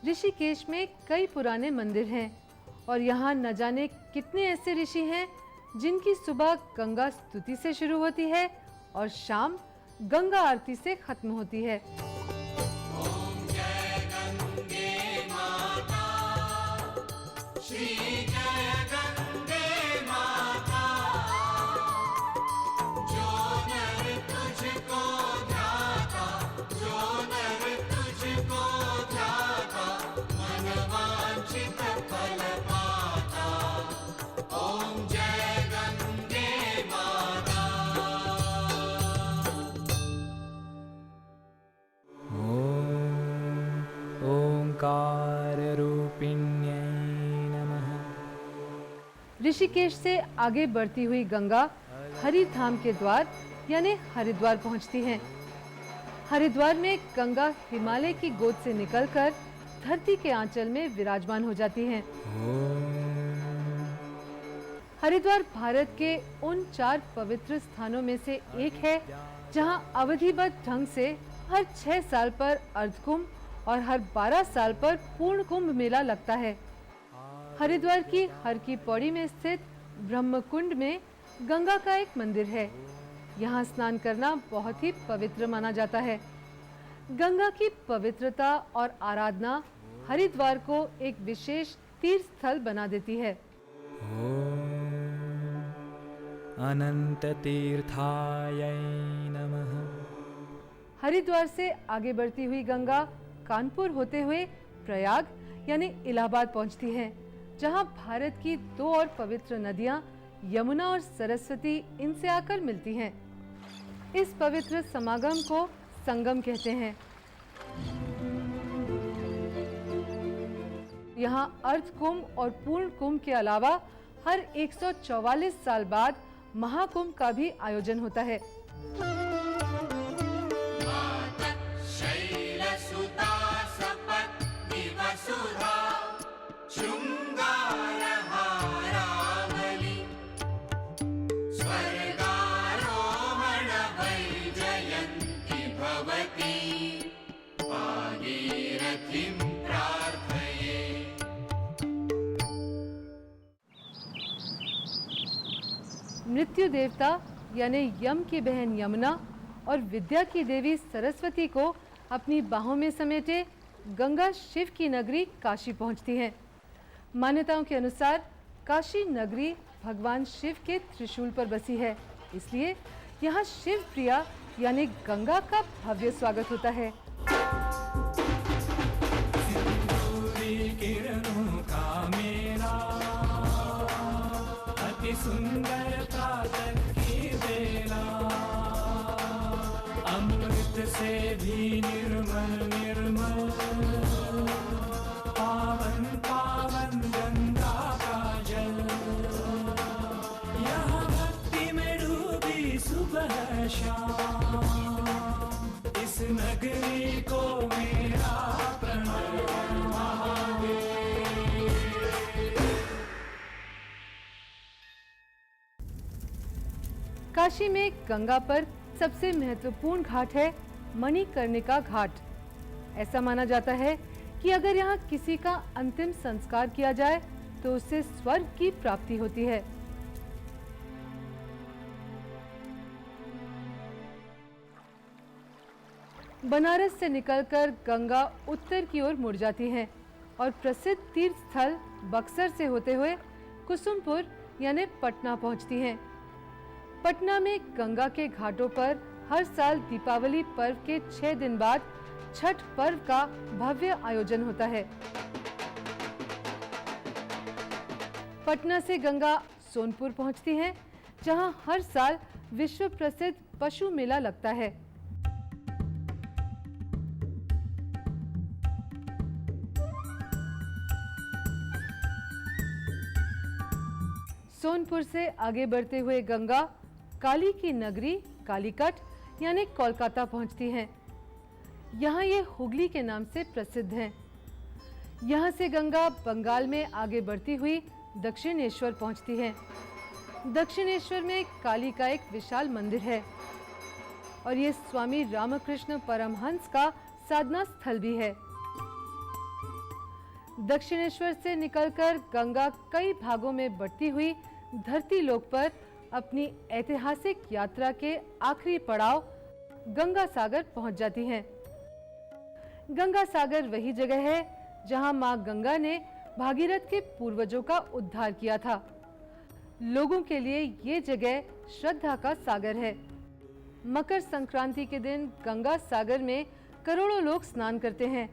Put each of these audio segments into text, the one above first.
ऋषिकेश में कई पुराने मंदिर हैं और यहाँ न जाने कितने ऐसे ऋषि हैं जिनकी सुबह गंगा स्तुति से शुरू होती है और शाम गंगा आरती से खत्म होती है। ओम जय गंगे माता, श्री जय गंगे माता, जो नर तुझको ध्याता, जो नर तुझको ध्याता, मन वांछित फल पाता। ओम जय गंगे माता। ओंकार रूपिण्यै नमः। ऋषिकेश से आगे बढ़ती हुई गंगा हरिधाम के द्वार यानी हरिद्वार पहुंचती है। हरिद्वार में गंगा हिमालय की गोद से निकलकर धरती के आंचल में विराजमान हो जाती हैं। हरिद्वार भारत के उन 4 पवित्र स्थानों में से एक है जहां अवधिबद्ध ढंग से हर 6 साल पर अर्धकुंभ और हर 12 साल पर पूर्ण कुंभ मेला लगता है। हरिद्वार की हर की पौड़ी में स्थित ब्रह्मकुंड में गंगा का एक मंदिर है। यहाँ स्नान करना बहुत ही पवित्र माना जाता है। गंगा की पवित्रता और आराधना हरिद्वार को एक विशेष तीर्थ स्थल बना देती है। अनंत तीर्थाय नमः। हरिद्वार से आगे बढ़ती हुई गंगा कानपुर होते हुए प्रयाग यानी इलाहाबाद पहुंचती है, जहां भारत की 2 और पवित्र नदियां यमुना और सरस्वती इनसे आकर मिलती हैं। इस पवित्र समागम को संगम कहते हैं। यहाँ अर्ध कुंभ और पूर्ण कुंभ के अलावा हर 144 साल बाद महाकुंभ का भी आयोजन होता है। मृत्यु देवता यानी यम की बहन यमुना और विद्या की देवी सरस्वती को अपनी बाहों में समेटे गंगा शिव की नगरी काशी पहुंचती है। मान्यताओं के अनुसार काशी नगरी भगवान शिव के त्रिशूल पर बसी है, इसलिए यहाँ शिव प्रिया यानी गंगा का भव्य स्वागत होता है। किरणों का मेला अति सुंदर प्रातः की बेला, अमृत से भी निर्मल निर्मल, पावन पावन गंगा का जल, यहाँ भक्ति में डूबी सुबह शाम, इस नगरी को मेरा प्रणाम। काशी में गंगा पर सबसे महत्वपूर्ण घाट है मणिकर्णिका घाट। ऐसा माना जाता है कि अगर यहाँ किसी का अंतिम संस्कार किया जाए तो उससे स्वर्ग की प्राप्ति होती है। बनारस से निकलकर गंगा उत्तर की ओर मुड़ जाती है और प्रसिद्ध तीर्थ स्थल बक्सर से होते हुए कुसुमपुर यानी पटना पहुंचती है। पटना में गंगा के घाटों पर हर साल दीपावली पर्व के 6 दिन बाद छठ पर्व का भव्य आयोजन होता है। पटना से गंगा सोनपुर पहुंचती है, जहां हर साल विश्व प्रसिद्ध पशु मेला लगता है। सोनपुर से आगे बढ़ते हुए गंगा काली की नगरी कालीकट यानी कोलकाता पहुंचती हैं। यहाँ ये हुगली के नाम से प्रसिद्ध हैं। यहाँ से गंगा बंगाल में आगे बढ़ती हुई दक्षिणेश्वर पहुंचती है। दक्षिणेश्वर में काली का एक विशाल मंदिर है और ये स्वामी रामकृष्ण परमहंस का साधना स्थल भी है। दक्षिणेश्वर से निकलकर गंगा कई भागों में बढ़ती हुई धरती लोक पर अपनी ऐतिहासिक यात्रा के आखिरी पड़ाव गंगा सागर पहुंच जाती हैं। गंगा सागर वही जगह है जहां मां गंगा ने भागीरथ के पूर्वजों का उद्धार किया था। लोगों के लिए ये जगह श्रद्धा का सागर है। मकर संक्रांति के दिन गंगा सागर में करोड़ों लोग स्नान करते हैं।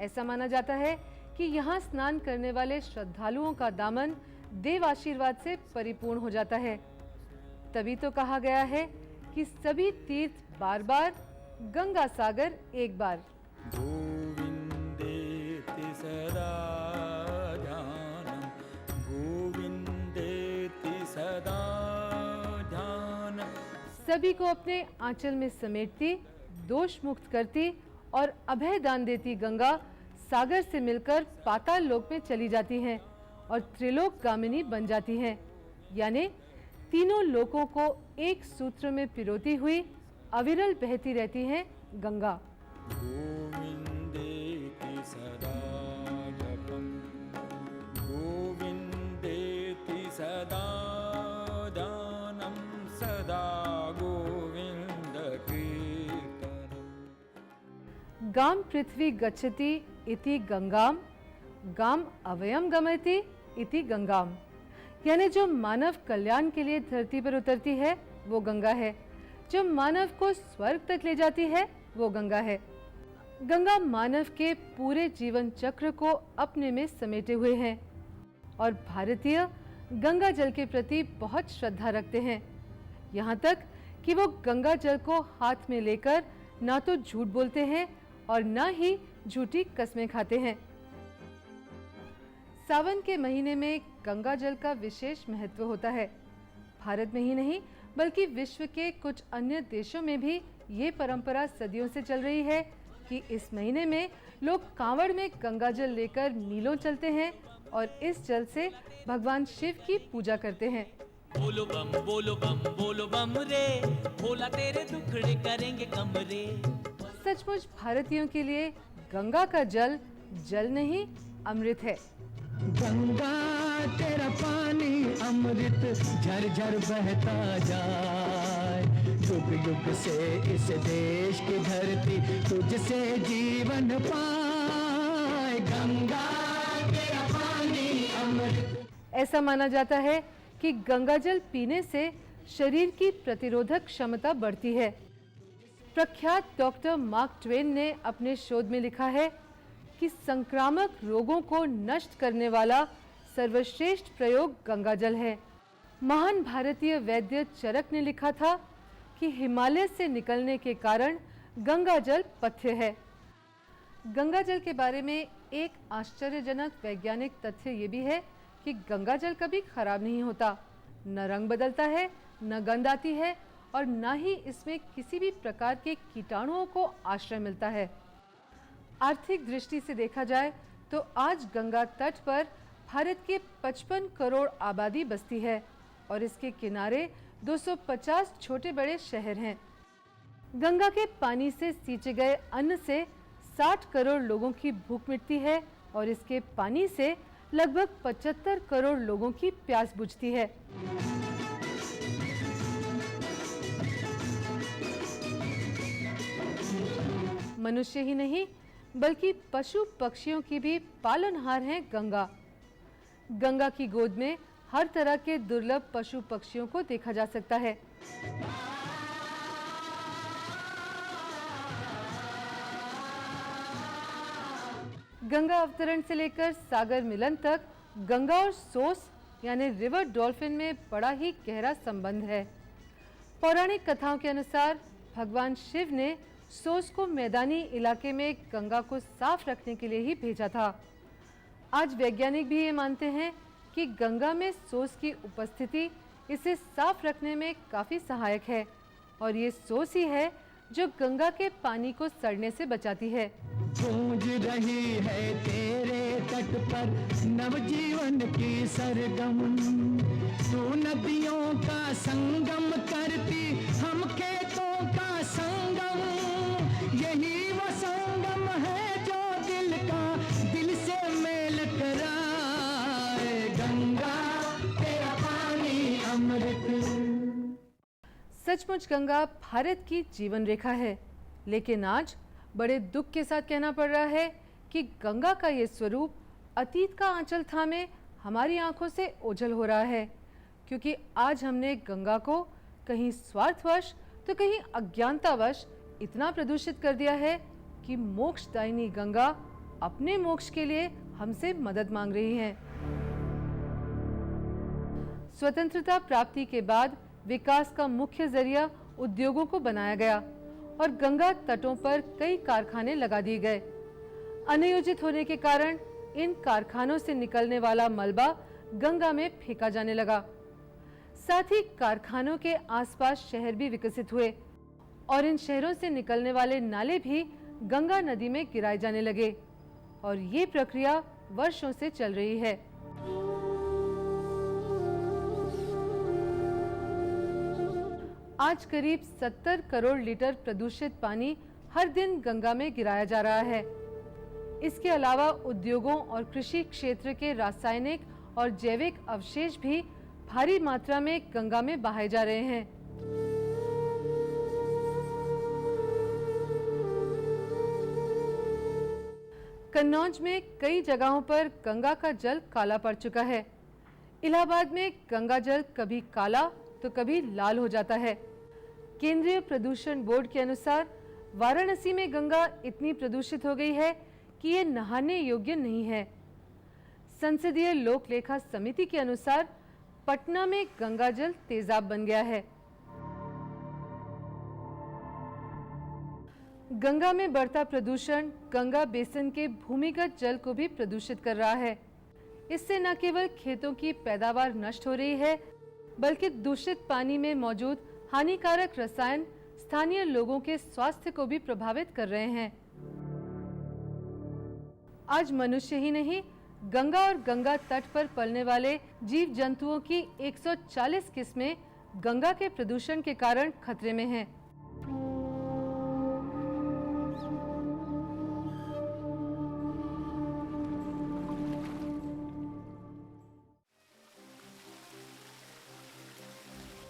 ऐसा माना जाता है कि यहाँ स्नान करने वाले श्रद्धालुओं का दामन देव आशीर्वाद से परिपूर्ण हो जाता है। तभी तो कहा गया है कि सभी तीर्थ बार बार, गंगा सागर एक बार। गोविंदेति सदा ध्यानम्, गोविंदेति सदा ध्यानम्। सभी को अपने आंचल में समेटती, दोष मुक्त करती और अभय दान देती गंगा सागर से मिलकर पाताल लोक में चली जाती हैं और त्रिलोक गामिनी बन जाती हैं, यानी तीनों लोकों को एक सूत्र में पिरोती हुई अविरल बहती रहती हैं गंगा। गोविंदेति सदा जपम्, गोविंदेति सदा ध्यानम्, सदा गोविंद कीर्तनम्। गाम पृथ्वी गच्छति इति गंगाम, गाम अवयम गमयति इति गंगाम, यानी जो मानव कल्याण के लिए धरती पर उतरती है वो गंगा है, जो मानव को स्वर्ग तक ले जाती है वो गंगा है। गंगा मानव के पूरे जीवन चक्र को अपने में समेटे हुए हैं और भारतीय गंगा जल के प्रति बहुत श्रद्धा रखते हैं, यहाँ तक कि वो गंगा जल को हाथ में लेकर ना तो झूठ बोलते हैं और ना ही झूठी कस्में खाते हैं। सावन के महीने में गंगा जल का विशेष महत्व होता है। भारत में ही नहीं बल्कि विश्व के कुछ अन्य देशों में भी ये परंपरा सदियों से चल रही है कि इस महीने में लोग कांवड़ में गंगा जल लेकर मीलों चलते हैं और इस जल से भगवान शिव की पूजा करते हैं। बोलो बम बोलो बम बोलो बम रे, भोला तेरे दुखड़े करेंगे कम रे। सचमुच भारतीयों के लिए गंगा का जल जल नहीं अमृत है। गंगा तेरा पानी अमृत झरझर बहता जाए, युग युग से इस देश की धरती तुझसे जीवन पाए। गंगा तेरा पानी अमृत। ऐसा माना जाता है कि गंगा जल पीने से शरीर की प्रतिरोधक क्षमता बढ़ती है। प्रख्यात डॉक्टर मार्क ट्वेन ने अपने शोध में लिखा है कि संक्रामक रोगों को नष्ट करने वाला सर्वश्रेष्ठ प्रयोग गंगा जल है। महान भारतीय वैद्य चरक ने लिखा था कि हिमालय से निकलने के कारण गंगा जल पथ्य है। गंगा जल के बारे में एक आश्चर्यजनक वैज्ञानिक तथ्य ये भी है कि गंगा जल कभी खराब नहीं होता, न रंग बदलता है, न गंध आती है और न ही इसमें किसी भी प्रकार के कीटाणुओं को आश्रय मिलता है। आर्थिक दृष्टि से देखा जाए तो आज गंगा तट पर भारत के 55 करोड़ आबादी बसती है और इसके किनारे 250 छोटे बड़े शहर हैं। गंगा के पानी से सींचे गए अन्न से 60 करोड़ लोगों की भूख मिटती है और इसके पानी से लगभग 75 करोड़ लोगों की प्यास बुझती है। मनुष्य ही नहीं बल्कि पशु पक्षियों की भी पालनहार है गंगा। गंगा की गोद में हर तरह के दुर्लभ पशु पक्षियों को देखा जा सकता है। गंगा अवतरण से लेकर सागर मिलन तक गंगा और सोस यानी रिवर डॉल्फिन में बड़ा ही गहरा संबंध है। पौराणिक कथाओं के अनुसार भगवान शिव ने सोस को मैदानी इलाके में गंगा को साफ रखने के लिए ही भेजा था। आज वैज्ञानिक भी ये मानते हैं कि गंगा में सोस की उपस्थिति इसे साफ रखने में काफी सहायक है और ये सोस ही है जो गंगा के पानी को सड़ने से बचाती है। गूंज रही है तेरे तट पर नवजीवन की सरगम, तू नदियों का संगम करती हम खेतों का संगम, यही वो संगम है जो दिल का दिल से सचमुच गंगा भारत की जीवन रेखा है, लेकिन आज बड़े दुख के साथ कहना पड़ रहा है कि गंगा का ये स्वरूप अतीत का आंचल थामे हमारी आंखों से ओझल हो रहा है, क्योंकि आज हमने गंगा को कहीं स्वार्थवश तो कहीं अज्ञानतावश इतना प्रदूषित कर दिया है कि मोक्षदायिनी गंगा अपने मोक्ष के लिए हमसे मदद मांग रही है। स्वतंत्रता प्राप्ति के बाद विकास का मुख्य जरिया उद्योगों को बनाया गया और गंगा तटों पर कई कारखाने लगा दिए गए। अनियोजित होने के कारण इन कारखानों से निकलने वाला मलबा गंगा में फेंका जाने लगा। साथ ही कारखानों के आसपास शहर भी विकसित हुए और इन शहरों से निकलने वाले नाले भी गंगा नदी में गिराए जाने लगे और ये प्रक्रिया वर्षों से चल रही है। आज करीब 70 करोड़ लीटर प्रदूषित पानी हर दिन गंगा में गिराया जा रहा है। इसके अलावा उद्योगों और कृषि क्षेत्र के रासायनिक और जैविक अवशेष भी भारी मात्रा में गंगा में बहाए जा रहे हैं। कन्नौज में कई जगहों पर गंगा का जल काला पड़ चुका है। इलाहाबाद में गंगा जल कभी काला तो कभी लाल हो जाता है। केंद्रीय प्रदूषण बोर्ड के अनुसार वाराणसी में गंगा इतनी प्रदूषित हो गई है कि ये नहाने योग्य नहीं है। संसदीय लोक लेखा समिति के अनुसार पटना में गंगा जल तेजाब बन गया है। गंगा में बढ़ता प्रदूषण गंगा बेसिन के भूमिगत जल को भी प्रदूषित कर रहा है। इससे न केवल खेतों की पैदावार नष्ट हो रही है, बल्कि दूषित पानी में मौजूद हानिकारक रसायन स्थानीय लोगों के स्वास्थ्य को भी प्रभावित कर रहे हैं। आज मनुष्य ही नहीं, गंगा और गंगा तट पर पलने वाले जीव जंतुओं की 140 किस्में गंगा के प्रदूषण के कारण खतरे में हैं।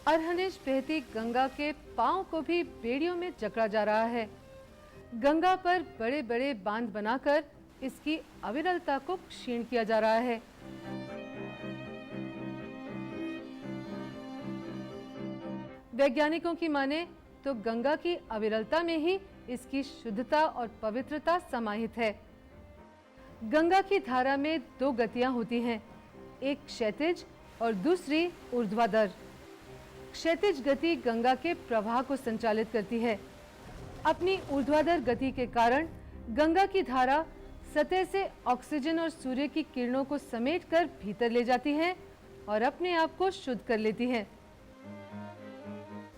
अरहनेज बहती गंगा के पांव को भी बेड़ियों में जकड़ा जा रहा है। गंगा पर बड़े बड़े बांध बनाकर इसकी अविरलता को क्षीण किया जा रहा है। वैज्ञानिकों की माने तो गंगा की अविरलता में ही इसकी शुद्धता और पवित्रता समाहित है। गंगा की धारा में दो गतियां होती हैं, एक क्षैतिज और दूसरी ऊर्ध्वाधर। क्षैतिज गति गंगा के प्रवाह को संचालित करती है। अपनी ऊर्ध्वाधर गति के कारण गंगा की धारा सतह से ऑक्सीजन और सूर्य की किरणों को समेटकर भीतर ले जाती है और अपने आप को शुद्ध कर लेती है।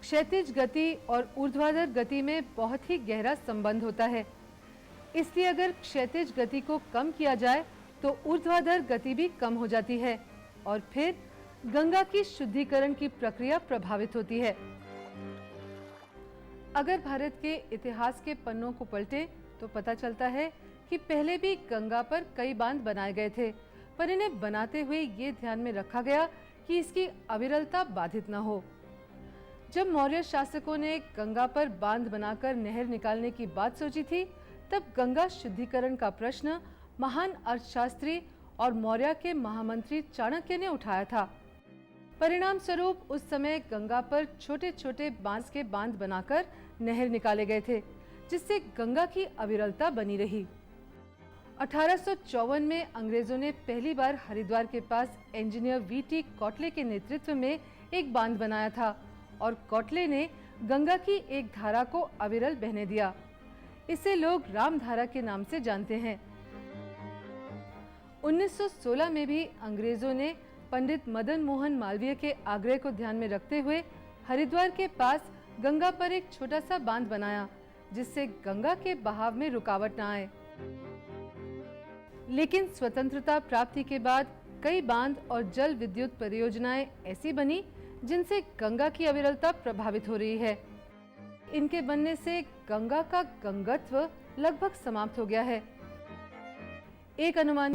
क्षैतिज गति और ऊर्ध्वाधर गति में बहुत ही गहरा संबंध होता है। इसलिए अगर क्षैतिज गति को कम किया जाए तो ऊर्ध्वाधर गति भी कम हो जाती है और फिर गंगा की शुद्धिकरण की प्रक्रिया प्रभावित होती है। अगर भारत के इतिहास के पन्नों को पलटे तो पता चलता है कि पहले भी गंगा पर कई बांध बनाए गए थे, पर इन्हें बनाते हुए ये ध्यान में रखा गया कि इसकी अविरलता बाधित न हो। जब मौर्य शासकों ने गंगा पर बांध बनाकर नहर निकालने की बात सोची थी, तब गंगा शुद्धिकरण का प्रश्न महान अर्थशास्त्री और मौर्य के महामंत्री चाणक्य ने उठाया था। परिणाम स्वरूप उस समय गंगा पर छोटे छोटे बांस के बांध बनाकर नहर निकाले गए थे, जिससे गंगा की अविरलता बनी रही। 1854 में अंग्रेजों ने पहली बार हरिद्वार के पास इंजीनियर वीटी कॉटले के नेतृत्व में एक बांध बनाया था और कॉटले ने गंगा की एक धारा को अविरल बहने दिया। इसे लोग रामधारा के नाम से जानते हैं। 1916 में भी अंग्रेजों ने पंडित मदन मोहन मालवीय के आग्रह को ध्यान में रखते हुए हरिद्वार के पास गंगा पर एक छोटा सा बांध बनाया, जिससे गंगा के बहाव में रुकावट न आए। लेकिन स्वतंत्रता प्राप्ति के बाद कई बांध और जल विद्युत परियोजनाएं ऐसी बनी जिनसे गंगा की अविरलता प्रभावित हो रही है। इनके बनने से गंगा का गंगत्व लगभग समाप्त हो गया है। एक अनुमान